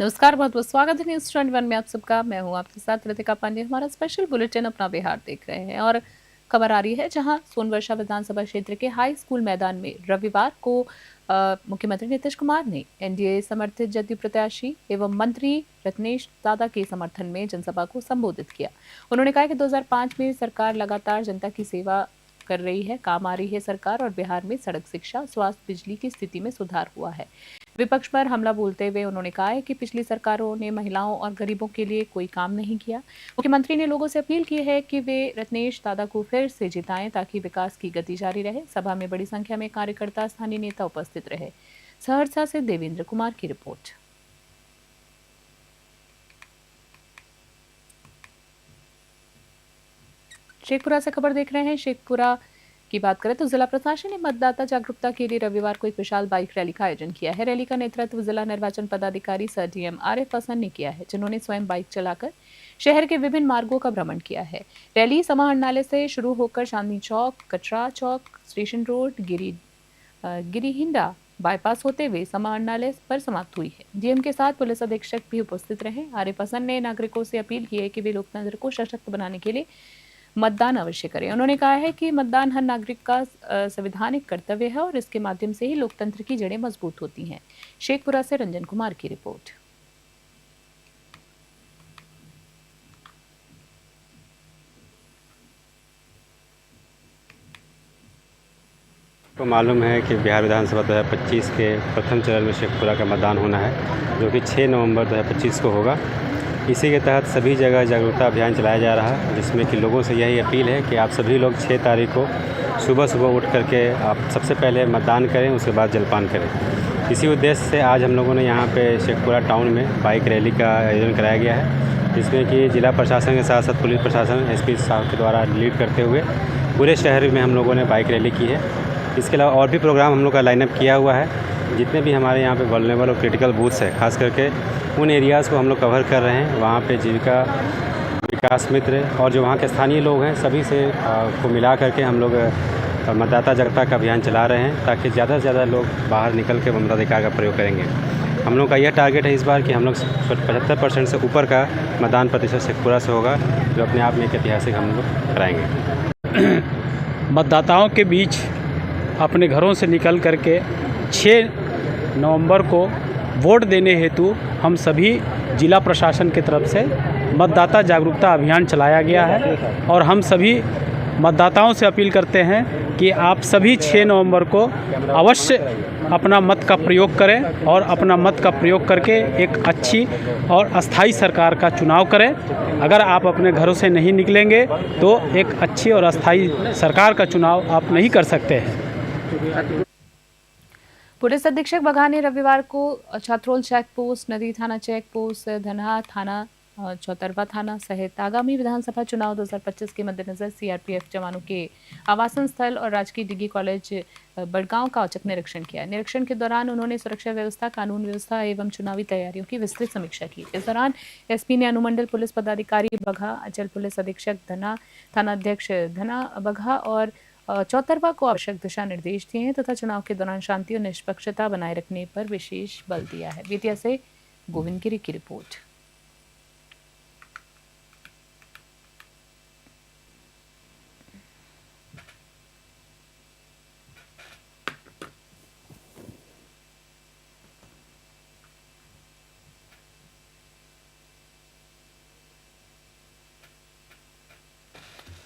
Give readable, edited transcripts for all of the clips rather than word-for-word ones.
नमस्कार, बहुत बहुत स्वागत है न्यूज़ 21 में आप सबका। मैं हूं आपके साथ रितिका पांडे। हमारा स्पेशल बुलेटिन अपना बिहार देख रहे हैं और खबर आ रही है जहां सोनवर्षा विधानसभा क्षेत्र के हाई स्कूल मैदान में रविवार को मुख्यमंत्री नीतीश कुमार ने एनडीए समर्थित जदयू प्रत्याशी एवं मंत्री रत्नेश दादा के समर्थन में जनसभा को संबोधित किया। उन्होंने कहा कि 2005 में सरकार लगातार जनता की सेवा कर रही है, काम आ रही है सरकार और बिहार में सड़क, शिक्षा, स्वास्थ्य, बिजली की स्थिति में सुधार हुआ है। विपक्ष पर हमला बोलते हुए उन्होंने कहा है कि पिछली सरकारों ने महिलाओं और गरीबों के लिए कोई काम नहीं किया। मुख्यमंत्री ने लोगों से अपील की है कि वे रत्नेश दादा को फिर से जिताएं ताकि विकास की गति जारी रहे। सभा में बड़ी संख्या में कार्यकर्ता, स्थानीय नेता उपस्थित रहे। सहरसा से देवेंद्र कुमार की रिपोर्ट। शेखपुरा से खबर देख रहे हैं। शेखपुरा की बात करें तो जिला प्रशासन ने मतदाता जागरूकता के लिए रविवार को एक विशाल बाइक रैली का आयोजन किया है। रैली का नेतृत्व जिला निर्वाचन पदाधिकारी सर डीएम आरिफ हसन ने किया है, जिन्होंने स्वयं बाइक चलाकर शहर के विभिन्न मार्गों का भ्रमण किया है। रैली समाहरणालय से शुरू होकर चांदनी चौक, कटरा चौक, स्टेशन रोड, गिरिहिंडा बाईपास होते हुए समाहरणालय पर समाप्त हुई है। डीएम के साथ पुलिस अधीक्षक भी उपस्थित रहे। आरिफ हसन ने नागरिकों से अपील की है कि वे लोकतंत्र को सशक्त बनाने के लिए मतदान अवश्य करें। उन्होंने कहा है कि मतदान हर नागरिक का संवैधानिक कर्तव्य है और इसके माध्यम से ही लोकतंत्र की जड़ें मजबूत होती हैं। शेखपुरा से रंजन कुमार की रिपोर्ट। तो मालूम है कि बिहार विधानसभा 2025 के प्रथम चरण में शेखपुरा का मतदान होना है, जो कि 6 नवंबर 2025 को होगा। इसी के तहत सभी जगह जागरूकता अभियान चलाया जा रहा है, जिसमें कि लोगों से यही अपील है कि आप सभी लोग 6 तारीख को सुबह सुबह उठ करके आप सबसे पहले मतदान करें, उसके बाद जलपान करें। इसी उद्देश्य से आज हम लोगों ने यहाँ पे शेखपुरा टाउन में बाइक रैली का आयोजन कराया गया है, जिसमें कि जिला प्रशासन के साथ साथ पुलिस प्रशासन एसपी साहब के द्वारा लीड करते हुए पूरे शहर में हम लोगों ने बाइक रैली की है। इसके अलावा और भी प्रोग्राम हम लोग का लाइनअप किया हुआ है। जितने भी हमारे यहाँ पे वल्नरेबल और क्रिटिकल बूथ्स है, खास करके उन एरियाज़ को हम लोग कवर कर रहे हैं। वहाँ पे जीविका विकास मित्र और जो वहाँ के स्थानीय लोग हैं, सभी से को मिला करके हम लोग मतदाता जागरूकता का अभियान चला रहे हैं, ताकि ज़्यादा से ज़्यादा लोग बाहर निकल के मताधिकार का प्रयोग करेंगे। हम लोग का यह टारगेट है इस बार कि हम लोग 75% से ऊपर का मतदान प्रतिशत शेखपुरा से होगा, जो अपने आप में एक ऐतिहासिक हम लोग कराएँगे। मतदाताओं के बीच अपने घरों से निकल करके 6 नवंबर को वोट देने हेतु हम सभी जिला प्रशासन की तरफ से मतदाता जागरूकता अभियान चलाया गया है और हम सभी मतदाताओं से अपील करते हैं कि आप सभी 6 नवंबर को अवश्य अपना मत का प्रयोग करें और अपना मत का प्रयोग करके एक अच्छी और अस्थाई सरकार का चुनाव करें। अगर आप अपने घरों से नहीं निकलेंगे तो एक अच्छी और अस्थाई सरकार का चुनाव आप नहीं कर सकते हैं। पुलिस अधीक्षक बघा ने रविवार को छात्रोल चेक पोस्ट, नदी थाना चेक पोस्ट, धनहा थाना, चौतरवा थाना सहित आगामी विधानसभा चुनाव 2025 के मद्देनजर सीआरपीएफ जवानों के आवासन स्थल और राजकीय डिग्री कॉलेज बड़गांव का औचक निरीक्षण किया। निरीक्षण के दौरान उन्होंने सुरक्षा व्यवस्था, कानून व्यवस्था एवं चुनावी तैयारियों की विस्तृत समीक्षा की। इस दौरान एसपी ने अनुमंडल पुलिस पदाधिकारी बघा, अंचल पुलिस अधीक्षक धना, थानाध्यक्ष धना बघा और चौतरवा को आवश्यक दिशा निर्देश दिए हैं तथा चुनाव के दौरान शांति और निष्पक्षता बनाए रखने पर विशेष बल दिया है। बेतिया से गोविंद गिरी की रिपोर्ट।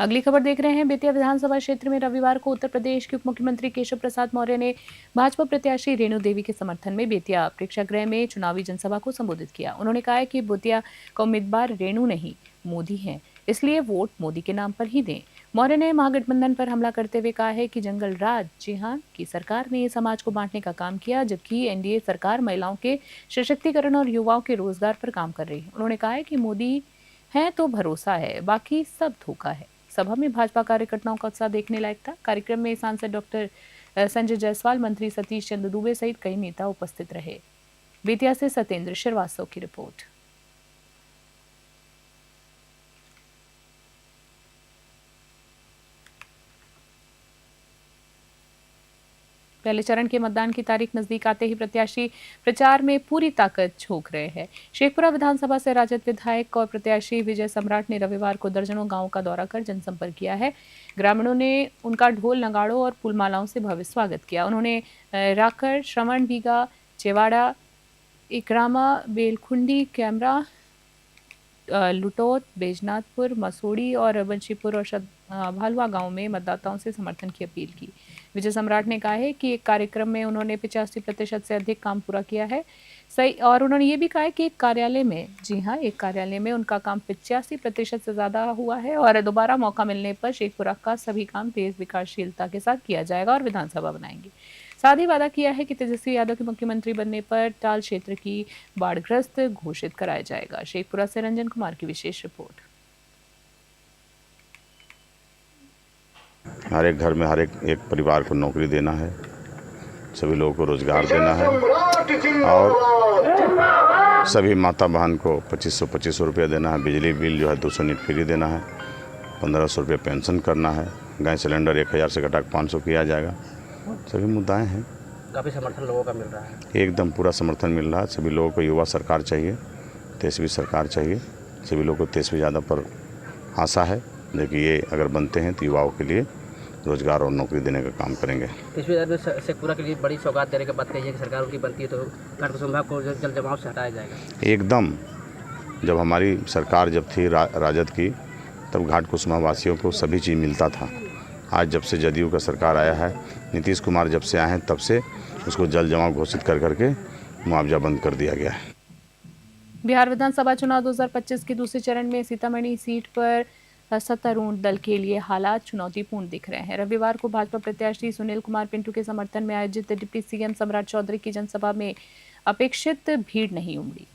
अगली खबर देख रहे हैं। बेतिया विधानसभा क्षेत्र में रविवार को उत्तर प्रदेश के उप मुख्यमंत्री केशव प्रसाद मौर्य ने भाजपा प्रत्याशी रेणु देवी के समर्थन में बेतिया प्रेक्षागृह में चुनावी जनसभा को संबोधित किया। उन्होंने कहा है कि बेतिया का उम्मीदवार रेणु नहीं मोदी हैं, इसलिए वोट मोदी के नाम पर ही दें। मौर्य ने महागठबंधन पर हमला करते हुए कहा है कि जंगल राज, जी हाँ, की सरकार ने समाज को बांटने का काम किया, जबकि एनडीए सरकार महिलाओं के सशक्तिकरण और युवाओं के रोजगार पर काम कर रही है। उन्होंने कहा है कि मोदी है तो भरोसा है, बाकी सब धोखा है। सभा में भाजपा कार्यकर्ताओं का उत्साह देखने लायक था। कार्यक्रम में सांसद डॉक्टर संजय जायसवाल, मंत्री सतीश चंद्र दुबे सहित कई नेता उपस्थित रहे। बेतिया से सत्येंद्र श्रीवास्तव की रिपोर्ट। पहले चरण के मतदान की तारीख नजदीक आते ही प्रत्याशी प्रचार में पूरी ताकत झोंक रहे हैं। शेखपुरा विधानसभा से राजद विधायक और प्रत्याशी विजय सम्राट ने रविवार को दर्जनों गांवों का दौरा कर जनसंपर्क किया है। ग्रामीणों ने उनका ढोल नगाड़ों और फूलमालाओं से भव्य स्वागत किया। उन्होंने राकर, श्रवण बीघा, चेवाड़ा, इकरामा, बेलखुंडी, कैमरा, लुटौत, बैजनाथपुर, मसोड़ी और बंशीपुर और भालुआ गांव में मतदाताओं से समर्थन की अपील की। विजय सम्राट ने कहा है कि एक कार्यक्रम में उन्होंने 85% से अधिक काम पूरा किया है सही, और उन्होंने ये भी कहा है कि एक कार्यालय में उनका काम 85% से ज़्यादा हुआ है और दोबारा मौका मिलने पर शेखपुरा का सभी काम तेज विकासशीलता के साथ किया जाएगा और विधानसभा बनाएंगे। साथ ही वादा किया है कि तेजस्वी यादव के मुख्यमंत्री बनने पर टाल क्षेत्र की बाढ़ग्रस्त घोषित कराया जाएगा। शेखपुरा से रंजन कुमार की विशेष रिपोर्ट। हर एक घर में हर एक परिवार को नौकरी देना है, सभी लोगों को रोजगार देना है और सभी माता बहन को 2500 रुपये देना है। बिजली बिल जो है 200 यूनिट फ्री देना है। 1500 रुपये पेंशन करना है। गैस सिलेंडर 1000 से घटा 500 किया जाएगा। सभी मुद्दाएं हैं। काफ़ी समर्थन लोगों का मिल रहा है। एकदम पूरा समर्थन मिल रहा है। सभी लोगों को युवा सरकार चाहिए, तेजस्वी सरकार चाहिए। सभी लोगों को तेजस्वी यादव पर आशा है। देखिए ये अगर बनते हैं तो युवाओं के लिए रोजगार और नौकरी देने का काम करेंगे। तेजस्वी यादव ने शेखपुरा के लिए बड़ी सौगात देने की बात कही है कि सरकार उनकी बनती है तो घाटकुसुम्भा को जल जमाव से हटाया जाएगा। एकदम, जब हमारी सरकार जब थी राजद की, तब घाटकुसुम्भा वासियों को सभी चीज़ मिलता था। आज जब से जदयू का सरकार आया है, नीतीश कुमार जब से आए हैं, तब से उसको जल जमाव घोषित करके मुआवजा बंद कर दिया गया है। बिहार विधानसभा चुनाव 2025 के दूसरे चरण में सीतामढ़ी सीट पर सत्तारूढ़ दल के लिए हालात चुनौतीपूर्ण दिख रहे हैं। रविवार को भाजपा प्रत्याशी सुनील कुमार पिंटू के समर्थन में आयोजित डिप्टी सीएम सम्राट चौधरी की जनसभा में अपेक्षित भीड़ नहीं उमड़ी।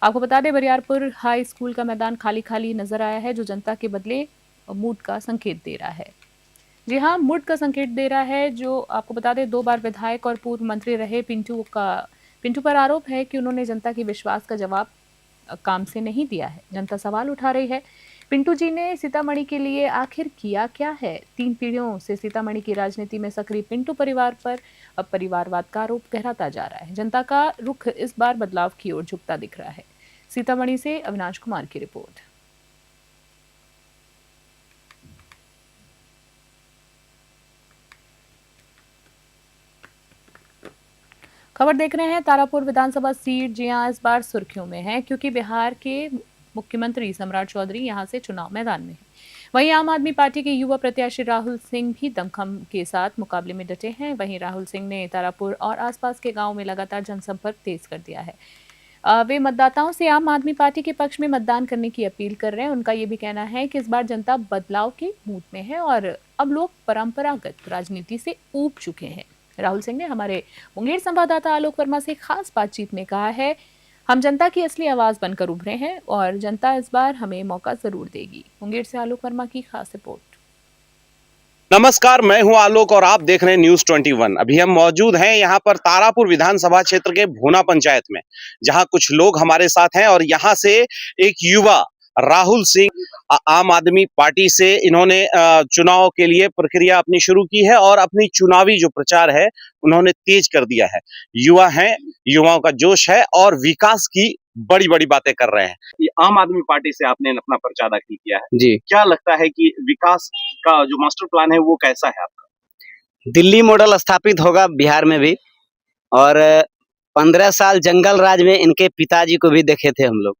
आपको बता दें, बरियारपुर हाई स्कूल का मैदान खाली खाली नजर आया है, जो जनता के बदले मूड का संकेत दे रहा है। जी हाँ, मूड का संकेत दे रहा है। जो आपको बता दें, 2 बार विधायक और पूर्व मंत्री रहे पिंटू पर आरोप है कि उन्होंने जनता के विश्वास का जवाब काम से नहीं दिया है। जनता सवाल उठा रही है, पिंटू जी ने सीतामढ़ी के लिए आखिर किया क्या है। 3 पीढ़ियों से सीतामढ़ी की राजनीति में सक्रिय पिंटू परिवार पर अब परिवारवाद का आरोप गहराता जा रहा है। जनता का रुख इस बार बदलाव की ओर झुकता दिख रहा है। सीतामढ़ी से अविनाश कुमार की रिपोर्ट। खबर देख रहे हैं तारापुर विधानसभा सीट, जी हां, इस बार सुर्खियों में है क्योंकि बिहार के मुख्यमंत्री सम्राट चौधरी यहां से चुनाव मैदान में है। वहीं आम आदमी पार्टी के युवा प्रत्याशी राहुल सिंह भी दमखम के साथ मुकाबले में डटे हैं। वहीं राहुल सिंह ने तारापुर और आसपास के गांव में लगातार जनसंपर्क तेज कर दिया है। वे मतदाताओं से आम आदमी पार्टी के पक्ष में मतदान करने की अपील कर रहे हैं। उनका ये भी कहना है कि इस बार जनता बदलाव के मूड में है और अब लोग परंपरागत राजनीति से ऊब चुके हैं। राहुल सिंह ने हमारे मुंगेर संवाददाता आलोक वर्मा से खास बातचीत में कहा है, हम जनता की असली आवाज बनकर उभरे हैं और जनता इस बार हमें मौका जरूर देगी। मुंगेर से आलोक वर्मा की खास रिपोर्ट। नमस्कार, मैं हूं आलोक और आप देख रहे हैं न्यूज़ 21। अभी हम मौजूद हैं यहां पर तारापुर विधानसभा क्षेत्र के भूना पंचायत में, जहां कुछ लोग हमारे साथ हैं और यहां से एक युवा राहुल सिंह आम आदमी पार्टी से इन्होंने चुनाव के लिए प्रक्रिया अपनी शुरू की है और अपनी चुनावी जो प्रचार है उन्होंने तेज कर दिया है। युवा हैं, युवाओं का जोश है और विकास की बड़ी बड़ी बातें कर रहे हैं। ये आम आदमी पार्टी से आपने अपना पर्चा दाखिल किया है जी। क्या लगता है कि विकास का जो मास्टर प्लान है वो कैसा है आपका? दिल्ली मॉडल स्थापित होगा बिहार में भी, और 15 साल जंगल राज में इनके पिताजी को भी देखे थे हम लोग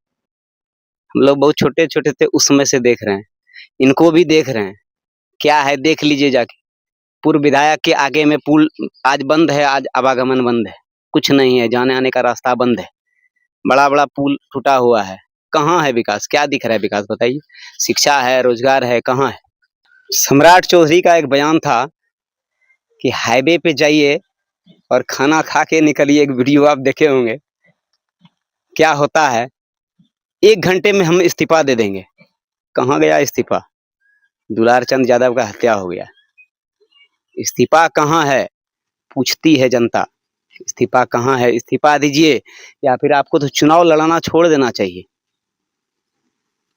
बहुत छोटे छोटे थे उस समय से देख रहे हैं, इनको भी देख रहे हैं। क्या है देख लीजिए जाके। पूर्व विधायक के आगे में पुल आज बंद है, आज आवागमन बंद है, कुछ नहीं है, जाने आने का रास्ता बंद है। बड़ा बड़ा पुल टूटा हुआ है। कहाँ है विकास? क्या दिख रहा है विकास बताइए? शिक्षा है, रोजगार है, कहाँ है? सम्राट चौधरी का एक बयान था कि हाईवे पे जाइए और खाना खा के निकलिए। एक वीडियो आप देखे होंगे, क्या होता है 1 घंटे में हम इस्तीफा दे देंगे। कहाँ गया इस्तीफा? दुलार चंद यादव का हत्या हो गया, इस्तीफा कहाँ है? पूछती है जनता, इस्तीफा कहाँ है? इस्तीफा दीजिए या फिर आपको तो चुनाव लड़ाना छोड़ देना चाहिए।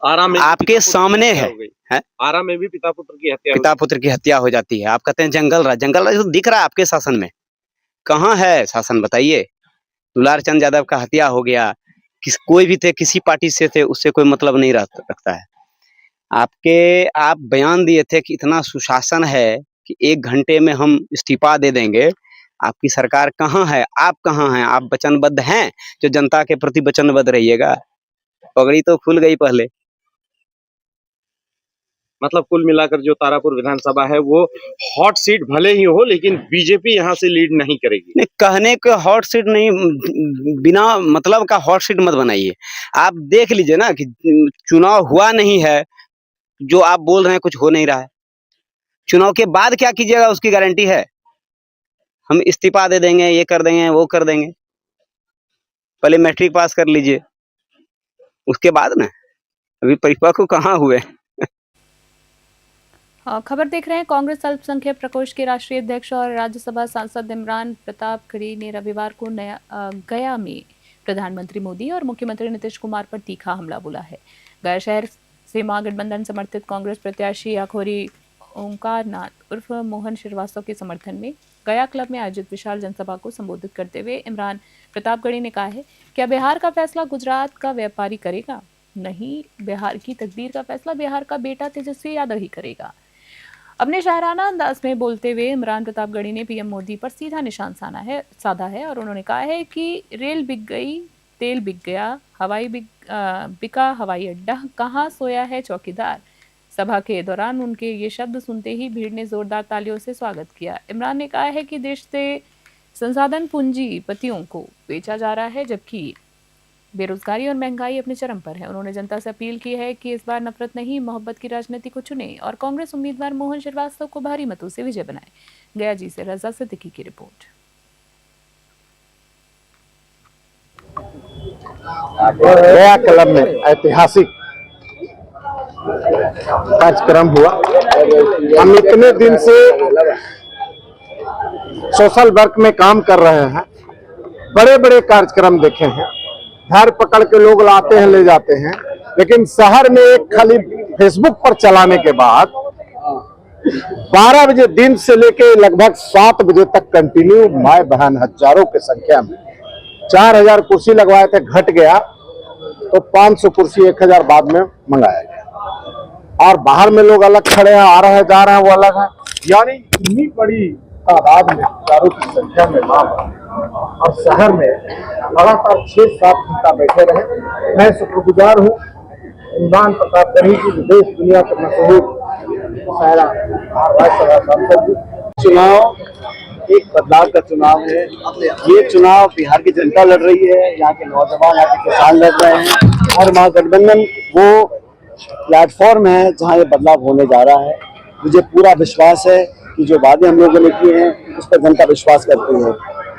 आरा में आपके सामने है। आरा में भी पिता पुत्र की हत्या हो जाती है। आप कहते हैं जंगल राज तो दिख रहा है आपके शासन में। कहाँ है शासन बताइए। दुलार चंद यादव का हत्या हो गया, कोई भी थे, किसी पार्टी से थे, उससे कोई मतलब नहीं रखता है। आप बयान दिए थे कि इतना सुशासन है कि 1 घंटे में हम इस्तीफा दे देंगे। आपकी सरकार कहाँ है? आप कहाँ हैं? आप वचनबद्ध हैं? जो जनता के प्रति वचनबद्ध रहिएगा। पगड़ी तो खुल गई पहले। मतलब कुल मिलाकर जो तारापुर विधानसभा है वो हॉट सीट भले ही हो, लेकिन बीजेपी यहाँ से लीड नहीं करेगी। नहीं, कहने के हॉट सीट नहीं, बिना मतलब का हॉट सीट मत बनाइए। आप देख लीजिए ना कि चुनाव हुआ नहीं है, जो आप बोल रहे हैं कुछ हो नहीं रहा है। चुनाव के बाद क्या कीजिएगा उसकी गारंटी है? हम इस्तीफा दे देंगे, ये कर देंगे, वो कर देंगे। पहले मैट्रिक पास कर लीजिए, उसके बाद ना। अभी परिपक्व कहाँ हुए। खबर देख रहे हैं। कांग्रेस अल्पसंख्यक प्रकोष्ठ के राष्ट्रीय अध्यक्ष और राज्यसभा सांसद इमरान प्रतापगढ़ी ने रविवार को गया में प्रधानमंत्री मोदी और मुख्यमंत्री नीतीश कुमार पर तीखा हमला बोला है। गया शहर से महागठबंधन समर्थित कांग्रेस प्रत्याशी अखोरी ओंकार नाथ उर्फ मोहन श्रीवास्तव के समर्थन में गया क्लब में आयोजित विशाल जनसभा को संबोधित करते हुए इमरान प्रतापगढ़ी ने कहा है क्या बिहार का फैसला गुजरात का व्यापारी करेगा? नहीं, बिहार की तकदीर का फैसला बिहार का बेटा तेजस्वी यादव ही करेगा। अपने शायराना अंदाज में बोलते हुए इमरान प्रतापगढ़ी ने पीएम मोदी पर सीधा निशान साधा है और उन्होंने कहा है कि रेल बिक गई, तेल बिक गया, बिका हवाई अड्डा, कहाँ सोया है चौकीदार। सभा के दौरान उनके ये शब्द सुनते ही भीड़ ने जोरदार तालियों से स्वागत किया। इमरान ने कहा है कि देश से संसाधन पूंजीपतियों को बेचा जा रहा है, जबकि बेरोजगारी और महंगाई अपने चरम पर है। उन्होंने जनता से अपील की है कि इस बार नफरत नहीं, मोहब्बत की राजनीति को चुने और कांग्रेस उम्मीदवार मोहन श्रीवास्तव को भारी मतों से विजय बनाए। गया जी से रजा सिद्दीकी की रिपोर्ट। गया क्लब में ऐतिहासिक कार्यक्रम हुआ। हम इतने दिन से सोशल वर्क में काम कर रहे हैं, बड़े बड़े कार्यक्रम देखे हैं, घर पकड़ के लोग लाते हैं, ले जाते हैं, लेकिन शहर में एक खाली फेसबुक पर चलाने के बाद 12 बजे दिन से लेके लगभग 7 बजे तक कंटिन्यू माए बहन हजारों की संख्या में 4000 कुर्सी लगवाए थे, घट गया तो 500 कुर्सी 1000 बाद में मंगाया गया। और बाहर में लोग अलग खड़े हैं, आ रहे हैं, जा रहे हैं, वो अलग है। यानी इतनी बड़ी तादाद में हजारों की संख्या में लोग और शहर में लगातार 6-7 घंटा बैठे रहे। मैं शुक्रगुजार हूँ इमरान प्रतापगढ़ी जी, देश दुनिया के मशहूर शायरा राज्यसभा सांसद जी। चुनाव एक बदलाव का चुनाव है। ये चुनाव बिहार की जनता लड़ रही है, यहाँ के नौजवान, यहाँ के किसान लड़ रहे हैं और महागठबंधन वो प्लेटफॉर्म है जहाँ ये बदलाव होने जा रहा है। मुझे पूरा विश्वास है कि जो वादे हम लोगों ने किए हैं उस पर जनता विश्वास करती है।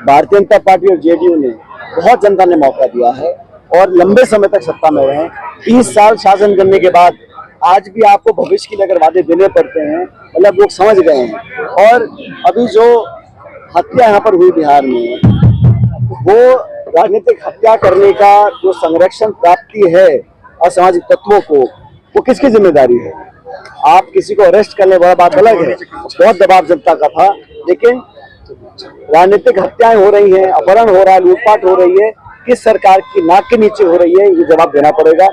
भारतीय जनता पार्टी और जेडीयू ने बहुत जनता ने मौका दिया है और लंबे समय तक सत्ता में रहे। 30 साल शासन करने के बाद आज भी आपको भविष्य के लिए अगर वादे देने पड़ते हैं, मतलब लोग समझ गए हैं। और अभी जो हत्या यहाँ पर हुई बिहार में, वो राजनीतिक हत्या करने का जो संरक्षण प्राप्ति है असामाजिक तत्वों को, वो किसकी जिम्मेदारी है? आप किसी को अरेस्ट करने वाला बात अलग है, बहुत दबाव जनता का था, लेकिन राजनीतिक हत्याएं हो रही हैं, अपहरण हो रहा है, लूटपाट हो रही है, किस सरकार की नाक के नीचे हो रही है, ये जवाब देना पड़ेगा।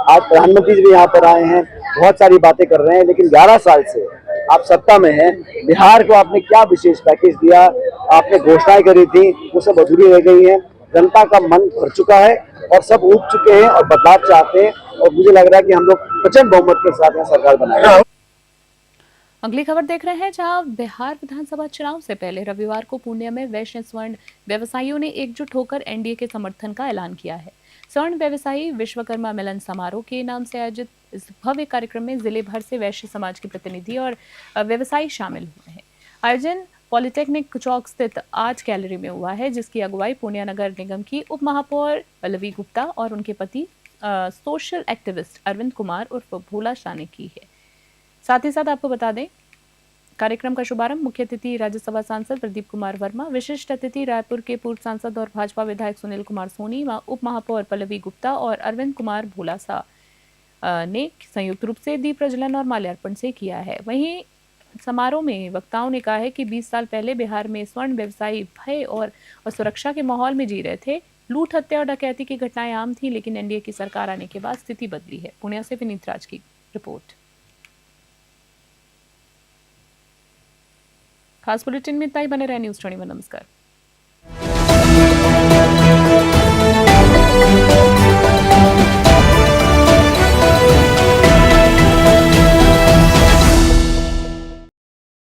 आज प्रधानमंत्री जी भी यहाँ पर आए हैं, बहुत सारी बातें कर रहे हैं, लेकिन 11 साल से आप सत्ता में हैं, बिहार को आपने क्या विशेष पैकेज दिया? आपने घोषणाएं करी थी, वो सब अधूरी रह गई हैं। जनता का मन भर चुका है और सब उठ चुके हैं और बदलाव चाहते हैं और मुझे लग रहा है कि हम लोग प्रचंड बहुमत के साथ में सरकार बनाएंगे। अगली खबर देख रहे हैं, जहां बिहार विधानसभा चुनाव से पहले रविवार को पूर्णिया में वैश्य स्वर्ण व्यवसायियों ने एकजुट होकर एनडीए के समर्थन का ऐलान किया है। स्वर्ण व्यवसायी विश्वकर्मा मिलन समारोह के नाम से आयोजित इस भव्य कार्यक्रम में जिले भर से वैश्य समाज के प्रतिनिधि और व्यवसायी शामिल हुए हैं। आयोजन पॉलिटेक्निक चौक स्थित आर्ट गैलरी में हुआ है, जिसकी अगुवाई पूर्णिया नगर निगम की उप महापौर पल्लवी गुप्ता और उनके पति सोशल एक्टिविस्ट अरविंद कुमार उर्फ भोला शाह ने की है। साथ ही साथ आपको बता दें, कार्यक्रम का शुभारंभ मुख्य अतिथि राज्यसभा सांसद प्रदीप कुमार वर्मा, विशिष्ट अतिथि रायपुर के पूर्व सांसद और भाजपा विधायक सुनील कुमार सोनी, उप महापौर पल्लवी गुप्ता और अरविंद कुमार भोला शाह ने संयुक्त रूप से दीप प्रज्वलन और माल्यार्पण से किया है। वहीं समारोह में वक्ताओं ने कहा है कि 20 साल पहले बिहार में स्वर्ण व्यवसायी भय और सुरक्षा के माहौल में जी रहे थे। लूट, हत्या और डकैती की घटनाएं आम थी, लेकिन एनडीए की सरकार आने के बाद स्थिति बदली है। पुणे से विनीत राज की रिपोर्ट। खास बुलेटिन में इतना ही। बने रहे न्यूज़ 21। नमस्कार।